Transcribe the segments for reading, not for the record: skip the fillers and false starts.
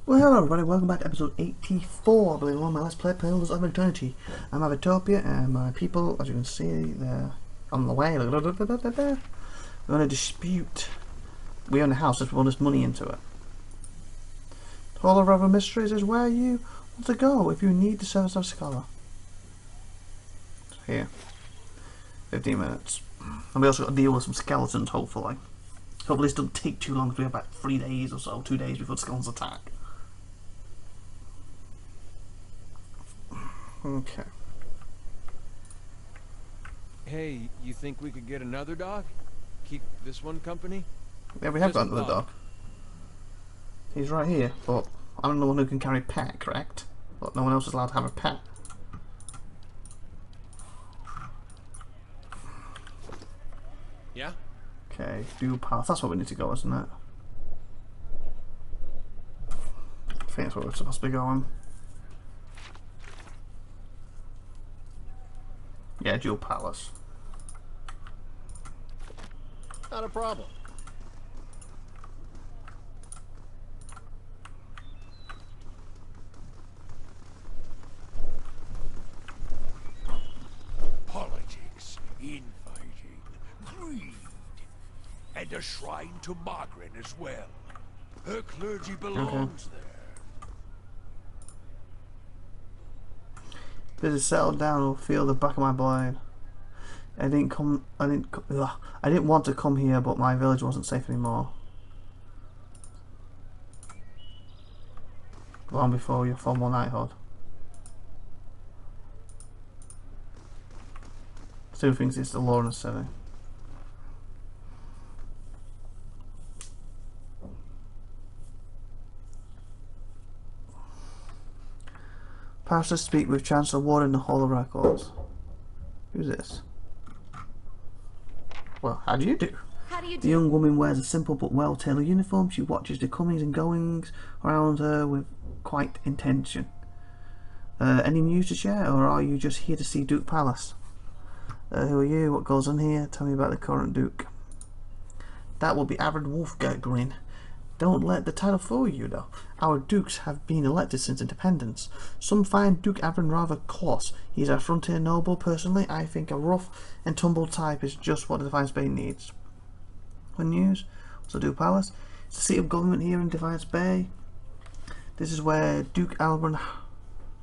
Well, hello everybody, welcome back to episode 84, I believe, on my Let's Play Pillars of Eternity. I'm IVATOPIA, and my people, as you can see, they're on the way. We're going to dispute. We own a house, let's put all this money into it. Hall of River Mysteries is where you want to go if you need the service of a scholar. Here. 15 minutes. And we also got to deal with some skeletons, hopefully. Hopefully this doesn't take too long, because we have about 3 days or so, 2 days before the skeletons attack. Okay. Hey, you think we could get another dog? Keep this one company? Yeah, we have Just got another dog. He's right here, but I'm the one who can carry a pet, correct? But no one else is allowed to have a pet. Yeah? Okay, dual path. That's what we need to go, isn't it? I think that's where we're supposed to be going. Yeah, dual palace. Not a problem. Politics, infighting, greed, and a shrine to Margaret as well. Her clergy belongs there. This is settled down. I'll feel the back of my blade. I didn't want to come here, but my village wasn't safe anymore. Long before your formal knighthood. Still thinks it's the law in the city. Pass to speak with Chancellor Ward in the Hall of Records. Who's this? Well, how do you do? The young woman wears a simple but well-tailored uniform. She watches the comings and goings around her with quite intention. Any news to share, or are you just here to see Duke Palace? Who are you? What goes on here? Tell me about the current Duke. That will be Aaron Wolfgren. Don't let the title fool you, though. Our dukes have been elected since independence. Some find Duke Aaron rather coarse. He's a frontier noble. Personally, I think a rough and tumble type is just what the Defiance Bay needs. What news? What's the Duke Palace? It's the seat of government here in Defiance Bay. This is where Duke Aaron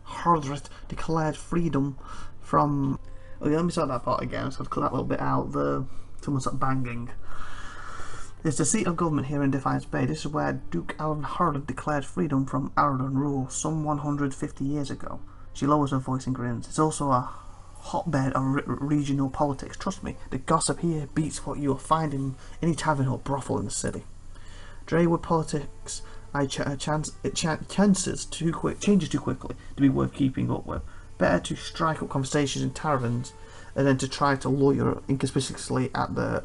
Hardreth declared freedom from... Oh yeah, let me start that part again. So I've cut that little bit out. Someone started banging. It's the seat of government here in Defiance Bay. This is where Duke Alan Hurd declared freedom from Aradan rule some 150 years ago. She lowers her voice and grins. It's also a hotbed of regional politics. Trust me, the gossip here beats what you'll find in any tavern or brothel in the city. Draywood politics, changes too quickly to be worth keeping up with. Better to strike up conversations in taverns than to try to lawyer inconspicuously at the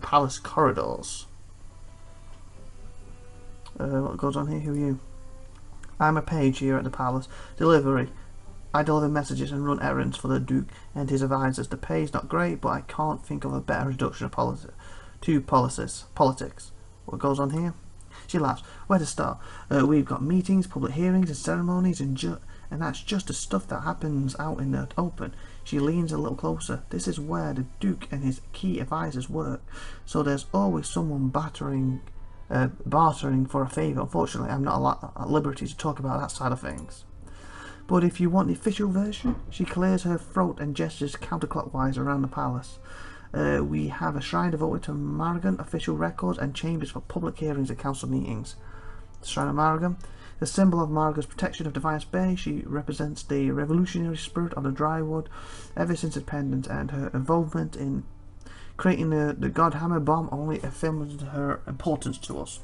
palace corridors. What goes on here? Who are you? I'm a page here at the palace. Delivery. I deliver messages and run errands for the Duke and his advisors. The pay's not great, but I can't think of a better introduction of politics. What goes on here? She laughs. Where to start? We've got meetings, public hearings and ceremonies, and that's just the stuff that happens out in the open. She leans a little closer. This is where the Duke and his key advisors work, so there's always someone bartering for a favour. Unfortunately, I'm not at liberty to talk about that side of things. But if you want the official version, she clears her throat and gestures counterclockwise around the palace. We have a shrine devoted to Margan, official records, and chambers for public hearings and council meetings. The Shrine of Margan. The symbol of Marga's protection of Defiance Bay, she represents the revolutionary spirit of the Drywood ever since independence, and her involvement in creating the Godhammer bomb only affirms her importance to us.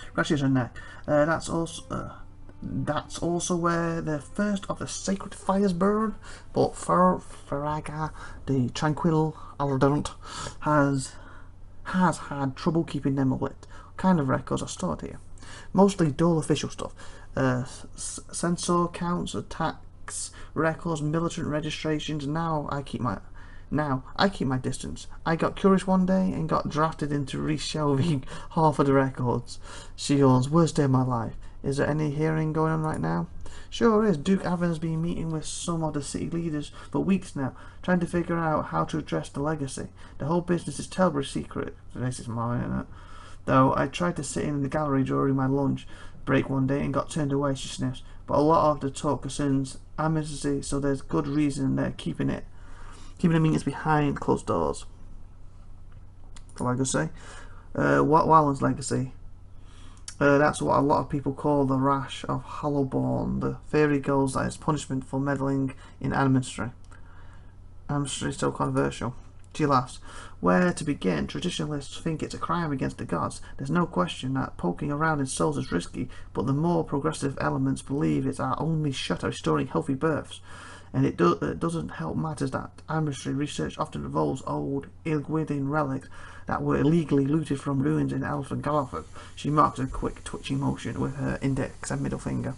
Scratches her neck. That's also where the first of the sacred fires burn, but Faraga, the tranquil Aldant, has had trouble keeping them lit. What kind of records are stored here? Mostly dull official stuff. Censor counts, tax records, militant registrations. Now I keep my distance. I got curious one day and got drafted into reshelving half of the records. She yawns. Worst day of my life. Is there any hearing going on right now? Sure is. Duke Avon's been meeting with some of the city leaders for weeks now, trying to figure out how to address the legacy. The whole business is terribly secret. This is mine, isn't it? Though I tried to sit in the gallery during my lunch break one day and got turned away, she sniffs. But a lot of the talk concerns amnesty, so there's good reason they're keeping the meetings behind closed doors. The legacy. Wallen's legacy. That's what a lot of people call the rash of Hollowborn. The theory goes that it's punishment for meddling in amnesty. Amnesty is still controversial. She laughs. Where to begin? Traditionalists think it's a crime against the gods. There's no question that poking around in souls is risky, but the more progressive elements believe it's our only shot at restoring healthy births. And it doesn't help matters that amnesty research often involves old Ilgwyddian relics that were illegally looted from ruins in Elephant Galliford. She marks a quick twitching motion with her index and middle finger.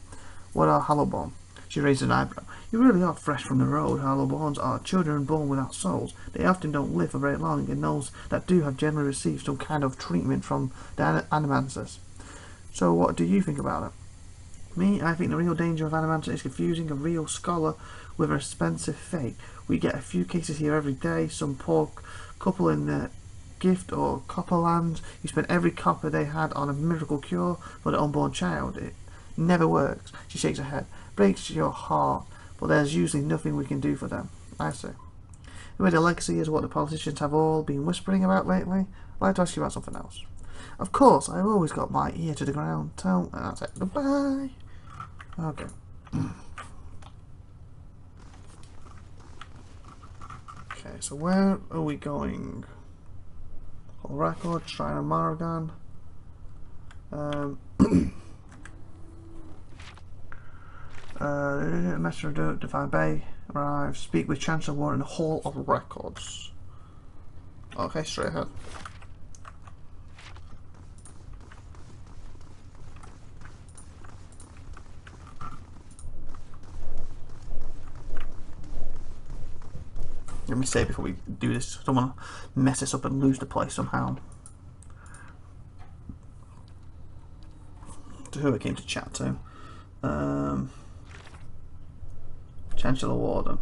What are Hollowborn? She raised an eyebrow. You really are fresh from the road. Hollowborns are children born without souls. They often don't live for very long, and those that do have generally received some kind of treatment from the animancers. So what do you think about it? Me, I think the real danger of animancer is confusing a real scholar with an expensive fake. We get a few cases here every day. Some poor couple in the gift or copper lands who spent every copper they had on a miracle cure for the unborn child. It never works. She shakes her head. Breaks your heart, but there's usually nothing we can do for them. I see. The way the legacy is what the politicians have all been whispering about lately. I'd like to ask you about something else. Of course, I've always got my ear to the ground. And that's it. Goodbye. Okay. Okay, so where are we going? Whole record, Shrine of Morrigan. Master of Divine Bay arrives. Speak with Chancellor Warren in the Hall of Records. Okay, straight ahead. Let me say before we do this, I don't want to mess this up and lose the place somehow. To who I came to chat to. Chancellor Warden.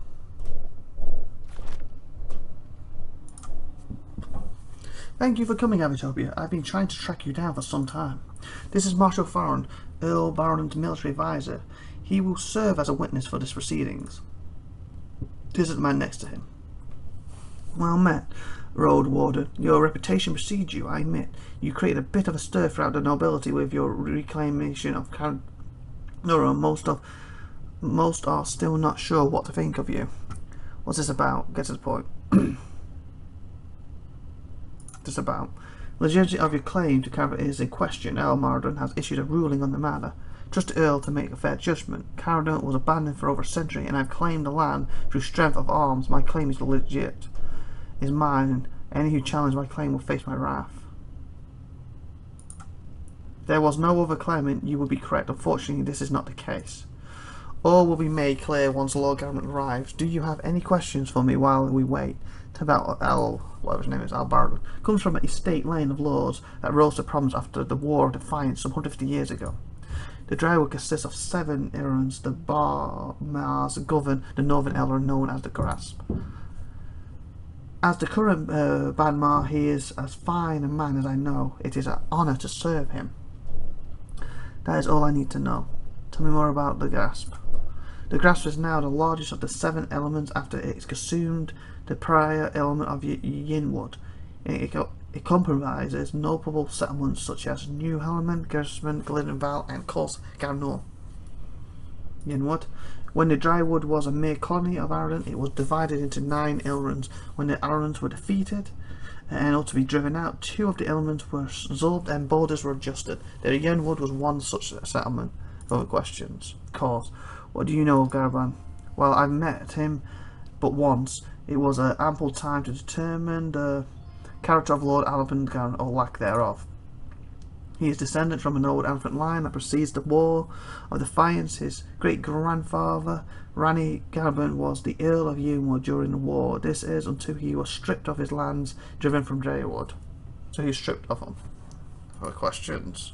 Thank you for coming, IVATOPIA. I've been trying to track you down for some time. This is Marshal Farron, Earl Baron's military advisor. He will serve as a witness for this proceedings. This is the man next to him. Well met, Road Warden. Your reputation precedes you, I admit. You created a bit of a stir throughout the nobility with your reclamation of No, most are still not sure what to think of you. What's this about? Get to the point. This about. Legitimacy of your claim to Caradon is in question. Earl Marden has issued a ruling on the matter. Trust the Earl to make a fair judgment. Caradon was abandoned for over a century, and I've claimed the land through strength of arms. My claim is legit. Is mine. Any who challenge my claim will face my wrath. If there was no other claimant, you would be correct. Unfortunately, this is not the case. All will be made clear once Lord Garment arrives. Do you have any questions for me while we wait? About whatever his name is, Al Baron, comes from an estate line of lords that rose to prominence after the War of Defiance some 150 years ago. The Drywood consists of 7 Irons. The Mars govern the northern Elrond known as the Grasp. As the current Banmar, he is as fine a man as I know. It is an honour to serve him. That is all I need to know. Tell me more about the Grasp. The Grasp is now the largest of the 7 elements after it consumed the prior element of Yinwood. It comprises notable settlements such as New Helmand, Gersman, Glydenval, and Cos Garnor. Yinwood. When the Drywood was a mere colony of Arden, it was divided into 9 Elronds. When the Arons were defeated and ought to be driven out, 2 of the elements were absorbed and borders were adjusted. The Yinwood was one such settlement. Other questions? Of course. What do you know of Garban? Well, I've met him but once. It was ample time to determine the character of Lord Alban or lack thereof. He is descended from an old elephant line that precedes the War of Defiance. His great-grandfather, Rani Garban, was the Earl of Yinwood during the war. This is until he was stripped of his lands, driven from Drywood. So he was stripped of them. Other questions?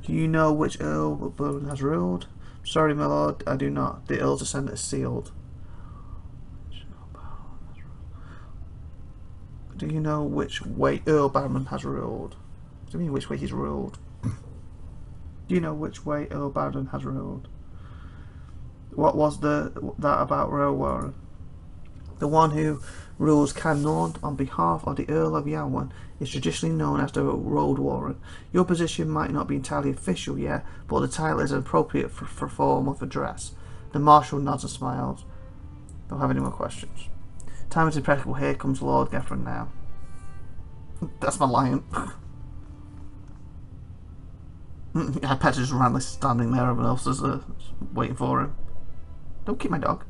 Do you know which Earl Bourbon has ruled? Sorry, my lord, I do not. The Earl's descent is sealed. Do you know which way Earl Bourbon has ruled? What do you mean which way he's ruled? Do you know which way Earl Bourbon has ruled? What was that about Earl Warren? The one who rules Carnarvon on behalf of the Earl of Yarwan is traditionally known as the Road Warren. Your position might not be entirely official yet, but the title is appropriate for form of address. The Marshal nods and smiles. Don't have any more questions. Time is impeccable. Here comes Lord Geffron now. That's my lion. I bet just randomly standing there, everyone else is waiting for him. Don't keep my dog.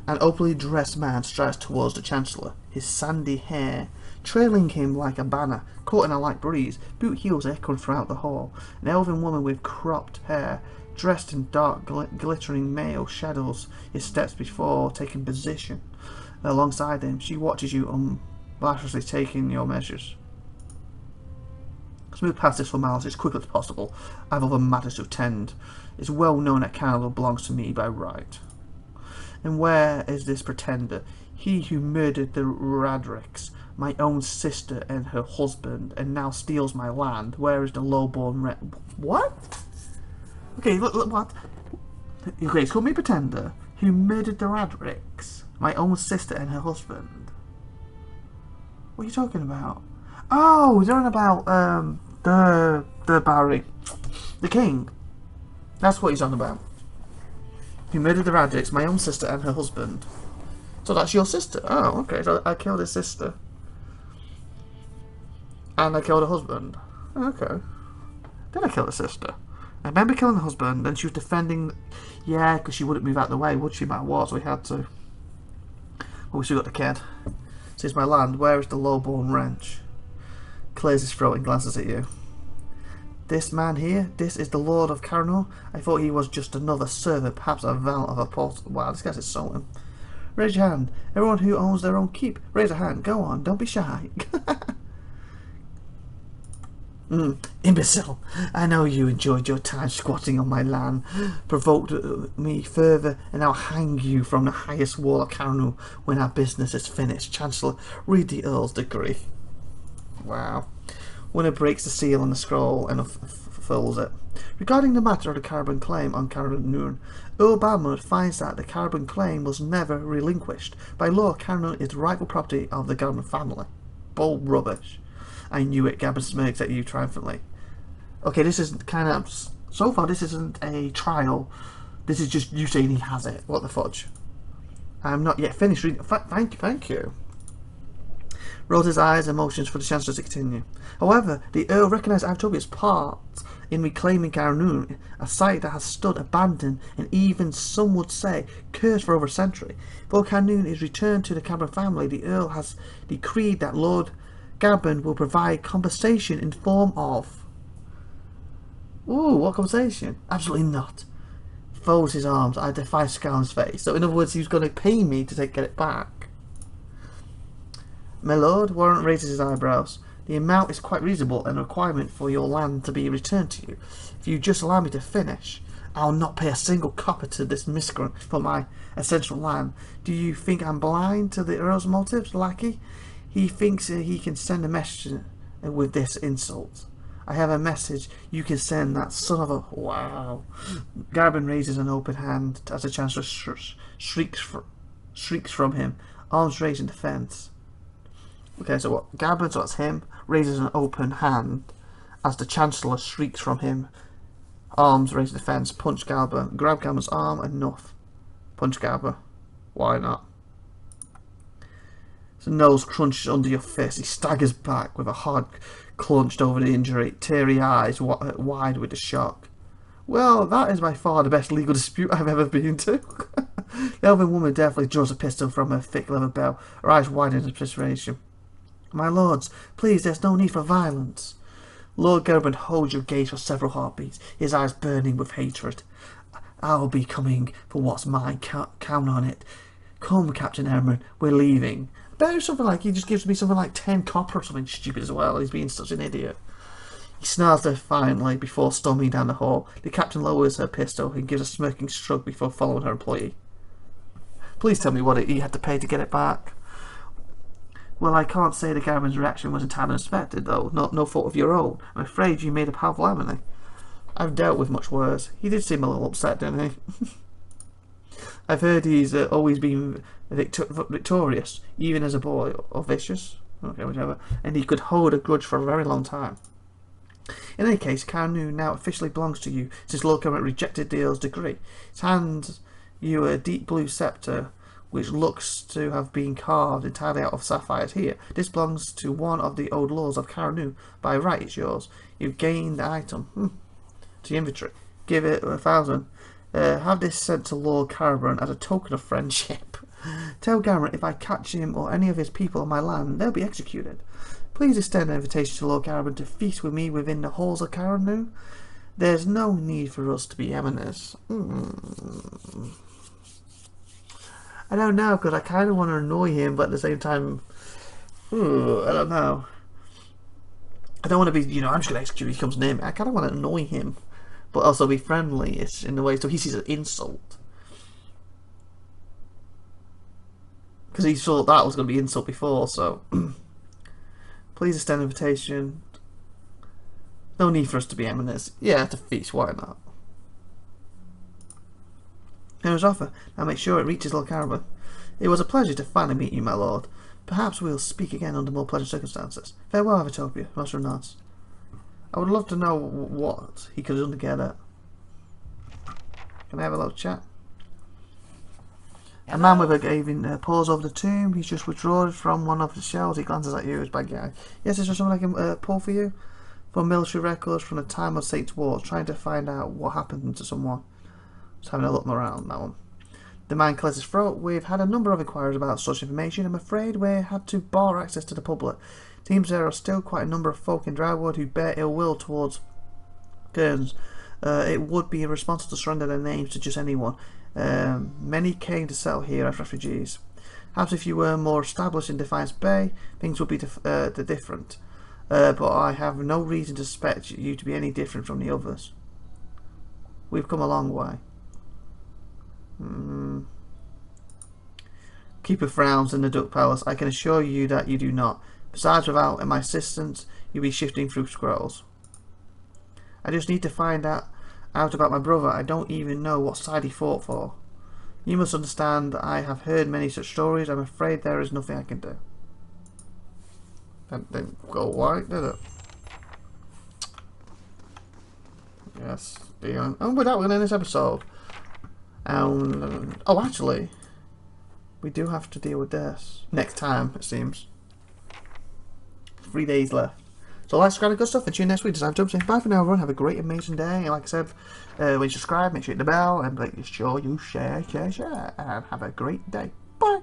An openly dressed man strides towards the Chancellor, his sandy hair trailing him like a banner, caught in a light breeze, boot heels echoing throughout the hall. An elven woman with cropped hair, dressed in dark glittering male shadows his steps before taking position alongside him. She watches you unabashedly taking your measures. Let's move past this formality as quickly as possible. I have other matters to attend. It's well known that Canada belongs to me by right. And where is this pretender? He who murdered the Radricks, my own sister and her husband, and now steals my land. Where is the lowborn What? Okay, look, what? Okay, he's called me pretender. Who murdered the Radricks, my own sister and her husband. What are you talking about? Oh, they're on about the Barry, the king. That's what he's on about. Who murdered the Radricks, my own sister and her husband. So that's your sister. Oh, okay. So I killed his sister. And I killed her husband. Okay. Then I killed her sister. I remember killing the husband, then she was defending... Yeah, because she wouldn't move out of the way, would she, no matter what, so we had to. Well, we still got the kid. Says my land, where is the lowborn wrench? Clears his throat and glances at you. This man here, this is the Lord of Carnarvon. I thought he was just another servant, perhaps a valet of a port. Wow, this guy's insulting. Raise your hand. Everyone who owns their own keep, raise a hand. Go on, don't be shy. Imbecile. I know you enjoyed your time squatting on my land, provoked me further, and I'll hang you from the highest wall of Carnarvon when our business is finished. Chancellor, read the Earl's decree. Wow. Winner breaks the seal on the scroll and fulfills it. Regarding the matter of the carbon claim on Carnarvon, Earl Balmond finds that the carbon claim was never relinquished. By law, Carnarvon is the rightful property of the Garman family. Bold rubbish. I knew it. Gabbard smirks at you triumphantly. Okay, this is kind of... So far, this isn't a trial. This is just you saying he has it. What the fudge? I'm not yet finished reading... Thank you. Rolls his eyes and motions for the Chancellor to continue. However, the Earl recognised IVATOPIA's part in reclaiming Carnarvon, a site that has stood abandoned and even, some would say, cursed for over a century. Before Carnarvon is returned to the Cameron family, the Earl has decreed that Lord Gabbard will provide compensation in form of... Ooh, what compensation? Absolutely not. Folds his arms. I defy Scound's face. So in other words, he was going to pay me to get it back. My lord, Warren raises his eyebrows. The amount is quite reasonable and a requirement for your land to be returned to you. If you just allow me to finish, I'll not pay a single copper to this miscreant for my essential land. Do you think I'm blind to the Earl's motives, lackey? He thinks he can send a message with this insult. I have a message you can send that son of a... Wow. Garbin raises an open hand as the Chancellor shrieks from him, arms raised in defence. Okay, so what? Garbin, so that's him, raises an open hand as the Chancellor shrieks from him, arms raised in defence. Punch Garbin. Grab Garbin's arm, enough. Punch Garbin. Why not? His nose crunches under your fist. He staggers back with a hard clenched over the injury, teary eyes wide with the shock. Well, that is by far the best legal dispute I've ever been to. The elven woman definitely draws a pistol from her thick leather belt, her eyes wide in desperation. My lords, please, there's no need for violence. Lord Gerben holds your gaze for several heartbeats, his eyes burning with hatred. I'll be coming for what's mine, count on it. Come, Captain Erman, we're leaving. I bet it's something like, he just gives me something like 10 copper or something stupid as well. He's being such an idiot. He snarls defiantly before storming down the hall. The captain lowers her pistol and gives a smirking shrug before following her employee. Please tell me what he had to pay to get it back. Well, I can't say the Garen's reaction was entirely unexpected, though. No fault of your own. I'm afraid you made a powerful enemy. I've dealt with much worse. He did seem a little upset, didn't he? I've heard he's always been victorious, even as a boy, or vicious. Okay, whichever. And he could hold a grudge for a very long time. In any case, Carnu now officially belongs to you, since Lord Cameron rejected the Earl's decree. It hands you a deep blue sceptre, which looks to have been carved entirely out of sapphires here. This belongs to one of the old lords of Carnu. By right, it's yours. You've gained the item. To your inventory. Give it 1,000. Have this sent to Lord Caravan as a token of friendship. Tell Garrett if I catch him or any of his people on my land, they'll be executed. Please extend an invitation to Lord Caravan to feast with me within the halls of Caranu. There's no need for us to be eminence. I don't know, because I kind of want to annoy him, but at the same time, I don't know. I don't want to be, I'm just going to execute if he comes near me. I kind of want to annoy him, but also be friendly-ish in a way, so he sees an insult. Because he thought that was going to be insult before, so... Please extend an invitation. No need for us to be eminence. Yeah, to feast, why not? Here's offer. Now make sure it reaches Lord Caravan. It was a pleasure to finally meet you, my lord. Perhaps we'll speak again under more pleasant circumstances. Farewell, IVATOPIA, Master of Knights. I would love to know what he could have done to get it. Can I have a little chat? A man with a gaping paws over the tomb. He's just withdrawn from one of the shells. He glances at you as bad guy. Yes, is there something I can pull for you? For military records from the time of Satan's War, trying to find out what happened to someone. Just having a look around that one. The man clears his throat. We've had a number of inquiries about such information. I'm afraid we had to bar access to the public. Seems there are still quite a number of folk in Drywood who bear ill will towards Kearns. It would be irresponsible to surrender their names to just anyone. Many came to settle here as refugees. Perhaps if you were more established in Defiance Bay, things would be different. But I have no reason to suspect you to be any different from the others. We've come a long way. Keeper frowns in the Duck Palace. I can assure you that you do not. Besides, without my assistance, you'll be shifting through scrolls. I just need to find out about my brother. I don't even know what side he fought for. You must understand that I have heard many such stories. I'm afraid there is nothing I can do. That didn't go right, did it? Yes. And with that, we're going to end this episode. Oh, actually, we do have to deal with this next time, it seems. 3 days left. So let's grab good stuff and tune next week. Just say bye for now, everyone. Have a great, amazing day. And like I said, when you subscribe, make sure you hit the bell and make sure you share, and have a great day. Bye.